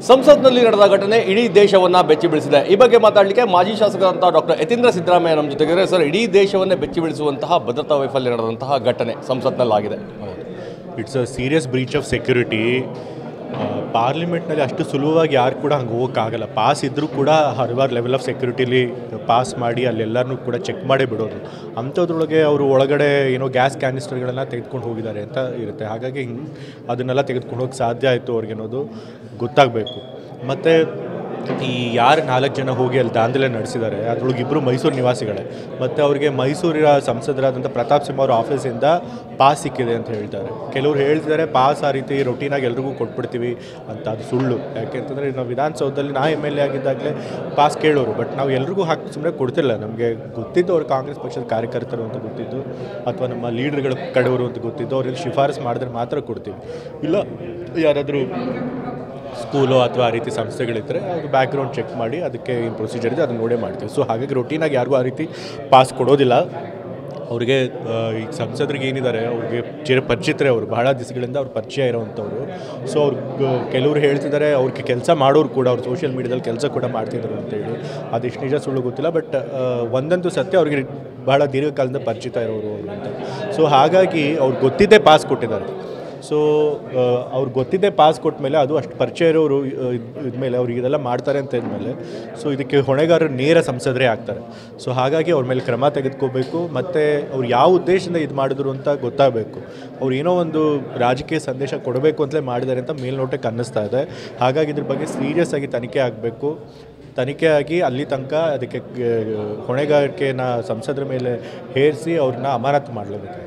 ಸಂಸತ್ನಲ್ಲಿ ನಡೆದ ಘಟನೆ ಇಡೀ ದೇಶವನ್ನ ಬೆಚ್ಚಿ ಬೀಳಿಸಿದೆ. ಈ ಬಗ್ಗೆ ಮಾತಾಡಲಿಕ್ಕೆ ಮಾಜಿ ಶಾಸಕರಂತ ಡಾಕ್ಟರ್ ಯತೀಂದ್ರ ಸಿದ್ದರಾಮಯ್ಯ ನಮ್ಮ ಜೊತೆಗಿದ್ದಾರೆ. ಸರ್, ಇಡೀ ದೇಶವನ್ನೇ ಬೆಚ್ಚಿ ಬೀಳಿಸುವಂತಹ ಭದ್ರತಾ ವೈಫಲ್ಯ ನಡೆದಂತಹ ಘಟನೆ ಸಂಸತ್ನಲ್ಲಾಗಿದೆ. It's a serious breach of security. ಪಾರ್ಲಿಮೆಂಟ್ನಲ್ಲಿ ಅಷ್ಟು ಸುಲಭವಾಗಿ ಯಾರು ಕೂಡ ಹಂಗೆ ಹೋಗೋಕ್ಕಾಗಲ್ಲ. ಪಾಸ್ ಇದ್ದರೂ ಕೂಡ ಹಲವಾರು ಲೆವೆಲ್ ಆಫ್ ಸೆಕ್ಯೂರಿಟಿಲಿ ಪಾಸ್ ಮಾಡಿ ಅಲ್ಲೆಲ್ಲರೂ ಕೂಡ ಚೆಕ್ ಮಾಡೇ ಬಿಡೋದು. ಅಂಥದ್ರೊಳಗೆ ಅವರು ಒಳಗಡೆ ಏನೋ ಗ್ಯಾಸ್ ಕ್ಯಾನಿಸ್ಟರ್ಗಳನ್ನು ತೆಗೆದುಕೊಂಡು ಹೋಗಿದ್ದಾರೆ ಅಂತ ಇರುತ್ತೆ. ಹಾಗಾಗಿ ಅದನ್ನೆಲ್ಲ ತೆಗೆದುಕೊಂಡು ಹೋಗಿ ಸಾಧ್ಯ ಆಯಿತು ಅವ್ರಿಗೇನೋದು ಗೊತ್ತಾಗಬೇಕು. ಮತ್ತು ಈ ಯಾರು 4 ಜನ ಹೋಗಿ ಅಲ್ಲಿ ದಾಂಧಲೆ ನಡೆಸಿದ್ದಾರೆ ಅದ್ರೊಳಗೆ ಇಬ್ಬರು ಮೈಸೂರು ನಿವಾಸಿಗಳೇ. ಮತ್ತು ಅವರಿಗೆ ಮೈಸೂರಿನ ಸಂಸದರಾದಂಥ ಪ್ರತಾಪ್ ಸಿಂಹ ಅವ್ರ ಆಫೀಸಿಂದ ಪಾಸ್ ಸಿಕ್ಕಿದೆ ಅಂತ ಹೇಳ್ತಾರೆ. ಕೆಲವರು ಹೇಳ್ತಿದ್ದಾರೆ ಪಾಸ್ ಆ ರೀತಿ ರೊಟೀನಾಗಿ ಎಲ್ರಿಗೂ ಕೊಟ್ಬಿಡ್ತೀವಿ ಅಂತ. ಅದು ಸುಳ್ಳು. ಯಾಕೆಂತಂದರೆ ನಾವು ವಿಧಾನಸೌಧದಲ್ಲಿ MLA ಆಗಿದ್ದಾಗಲೇ ಪಾಸ್ ಕೇಳೋರು, ಬಟ್ ನಾವು ಎಲ್ರಿಗೂ ಹಾಕಿ ಸುಮ್ಮನೆ ಕೊಡ್ತಿಲ್ಲ. ನಮಗೆ ಗೊತ್ತಿದ್ದು ಅವ್ರು ಕಾಂಗ್ರೆಸ್ ಪಕ್ಷದ ಕಾರ್ಯಕರ್ತರು ಅಂತ ಗೊತ್ತಿದ್ದು, ಅಥವಾ ನಮ್ಮ ಲೀಡರ್ಗಳ ಕಡೆಯವರು ಅಂತ ಗೊತ್ತಿದ್ದು, ಅವ್ರಿಗೆ ಶಿಫಾರಸು ಮಾಡಿದ್ರೆ ಮಾತ್ರ ಕೊಡ್ತೀವಿ. ಇಲ್ಲ ಯಾರಾದರೂ ಸ್ಕೂಲು ಅಥವಾ ಆ ರೀತಿ ಸಂಸ್ಥೆಗಳಿದ್ದರೆ ಅದು ಬ್ಯಾಕ್ಗ್ರೌಂಡ್ ಚೆಕ್ ಮಾಡಿ ಅದಕ್ಕೆ ಏನು ಪ್ರೊಸೀಜರ್ ಇದೆ ಅದನ್ನು ನೋಡೇ ಮಾಡ್ತೀವಿ. ಸೊ ಹಾಗಾಗಿ ರೊಟೀನಾಗಿ ಯಾರಿಗೂ ಆ ರೀತಿ ಪಾಸ್ ಕೊಡೋದಿಲ್ಲ. ಅವ್ರಿಗೆ ಈಗ ಸಂಸದರಿಗೆ ಏನಿದ್ದಾರೆ ಅವ್ರಿಗೆ ಪರಿಚಿತರೆ, ಅವರು ಬಹಳ ದಿವಸಗಳಿಂದ ಅವ್ರು ಪರಿಚಯ ಇರೋವಂಥವ್ರು. ಸೊ ಅವ್ರಿಗೆ ಕೆಲವರು ಹೇಳ್ತಿದ್ದಾರೆ ಅವ್ರಿಗೆ ಕೆಲಸ ಮಾಡೋರು ಕೂಡ ಅವ್ರು ಸೋಷಿಯಲ್ ಮೀಡಿಯಾದಲ್ಲಿ ಕೆಲಸ ಕೂಡ ಮಾಡ್ತಿದ್ರು ಅಂತೇಳಿ. ಅದೆಷ್ಟು ನಿಜ ಸುಳ್ಳು ಗೊತ್ತಿಲ್ಲ, ಬಟ್ ಒಂದಂತೂ ಸತ್ಯ ಅವ್ರಿಗೆ ಬಹಳ ದೀರ್ಘಕಾಲದಿಂದ ಪರಿಚಿತ ಇರೋರು ಅವರು ಅಂತ. ಸೊ ಹಾಗಾಗಿ ಅವ್ರಿಗೆ ಗೊತ್ತಿದ್ದೇ ಪಾಸ್ ಕೊಟ್ಟಿದ್ದಾರೆ. ಸೊ ಅವ್ರಿಗೆ ಗೊತ್ತಿದ್ದೇ ಪಾಸ್ ಕೊಟ್ಟ ಮೇಲೆ, ಅದು ಅಷ್ಟು ಪರಿಚಯ ಇರೋರು ಇದ್ಮೇಲೆ ಅವ್ರಿಗೆ ಇದೆಲ್ಲ ಮಾಡ್ತಾರೆ ಅಂತ ಇದ್ಮೇಲೆ, ಸೊ ಇದಕ್ಕೆ ಹೊಣೆಗಾರರು ನೇರ ಸಂಸದರೇ ಆಗ್ತಾರೆ. ಸೊ ಹಾಗಾಗಿ ಅವ್ರ ಮೇಲೆ ಕ್ರಮ ತೆಗೆದುಕೋಬೇಕು. ಮತ್ತು ಅವ್ರು ಯಾವ ಉದ್ದೇಶದಿಂದ ಇದು ಮಾಡಿದ್ರು ಅಂತ ಗೊತ್ತಾಗಬೇಕು. ಅವ್ರು ಏನೋ ಒಂದು ರಾಜಕೀಯ ಸಂದೇಶ ಕೊಡಬೇಕು ಅಂತಲೇ ಮಾಡಿದ್ದಾರೆ ಅಂತ ಮೇಲ್ನೋಟಕ್ಕೆ ಅನ್ನಿಸ್ತಾ ಇದೆ. ಹಾಗಾಗಿ ಇದ್ರ ಬಗ್ಗೆ ಸೀರಿಯಸ್ ಆಗಿ ತನಿಖೆ ಆಗಬೇಕು. ತನಿಖೆ ಆಗಿ ಅಲ್ಲಿ ತನಕ ಅದಕ್ಕೆ ಹೊಣೆಗಾರಿಕೆನ ಸಂಸದರ ಮೇಲೆ ಹೇರಿಸಿ ಅವ್ರನ್ನ ಅಮಾನತು ಮಾಡಲೇಬೇಕು.